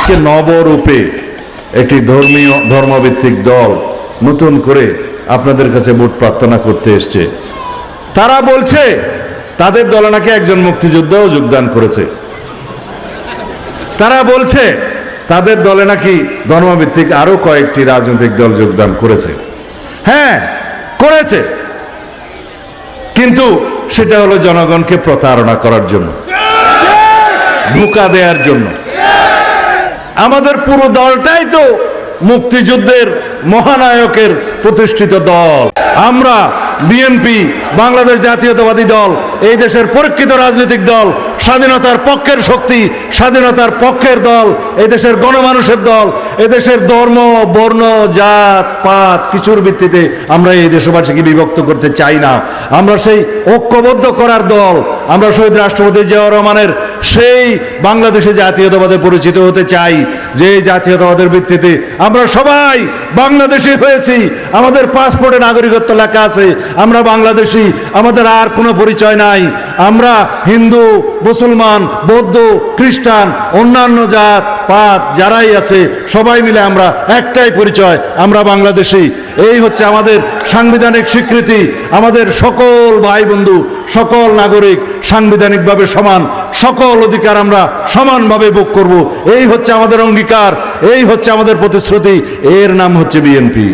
আজকে নবরূপে একটি ধর্মভিত্তিক দল নতুন করে আপনাদের কাছে ভোট প্রার্থনা করতে এসছে। তারা বলছে তাদের দলে নাকি একজন মুক্তিযোদ্ধাও যোগদান করেছে। তারা বলছে তাদের দলে নাকি ধর্মভিত্তিক আরো কয়েকটি রাজনৈতিক দল যোগদান করেছে। হ্যাঁ, করেছে, কিন্তু সেটা হলো জনগণকে প্রতারণা করার জন্য, ধোঁকা দেওয়ার জন্য। আমাদের পুরো দলটাই তো মুক্তিযুদ্ধের মহানায়কের প্রতিষ্ঠিত দল। আমরা বিএনপি, বাংলাদেশ জাতীয়তাবাদী দল, এই দেশের পরীক্ষিত রাজনৈতিক দল, স্বাধীনতার পক্ষের শক্তি, স্বাধীনতার পক্ষের দল, এই দেশের গণমানুষের দল। এদেশের ধর্ম, বর্ণ, জাত পাত কিছুর ভিত্তিতে আমরা এই দেশবাসীকে বিভক্ত করতে চাই না। আমরা সেই ঐক্যবদ্ধ করার দল। আমরা শহীদ রাষ্ট্রপতি জিয়াউর রহমানের সেই বাংলাদেশে জাতীয়তাবাদে পরিচিত হতে চাই, যে জাতীয়তাবাদের ভিত্তিতে আমরা সবাই বাংলাদেশি হয়েছি। আমাদের পাসপোর্টে নাগরিকত্ব লেখা আছে, আমরা বাংলাদেশি, আমাদের আর কোনো পরিচয় নাই। আমরা হিন্দু, মুসলমান, বৌদ্ধ, খ্রিস্টান, অন্যান্য জাত পাত যারাই আছে সবাই মিলে আমরা একটাই পরিচয়, আমরা বাংলাদেশি। এই হচ্ছে আমাদের সাংবিধানিক স্বীকৃতি। আমাদের সকল ভাই বন্ধু, সকল নাগরিক সাংবিধানিকভাবে সমান, সকল অধিকার আমরা সমানভাবে ভোগ করব। এই হচ্ছে আমাদের অঙ্গীকার, এই হচ্ছে আমাদের প্রতিশ্রুতি। এর নাম হচ্ছে বিএনপি।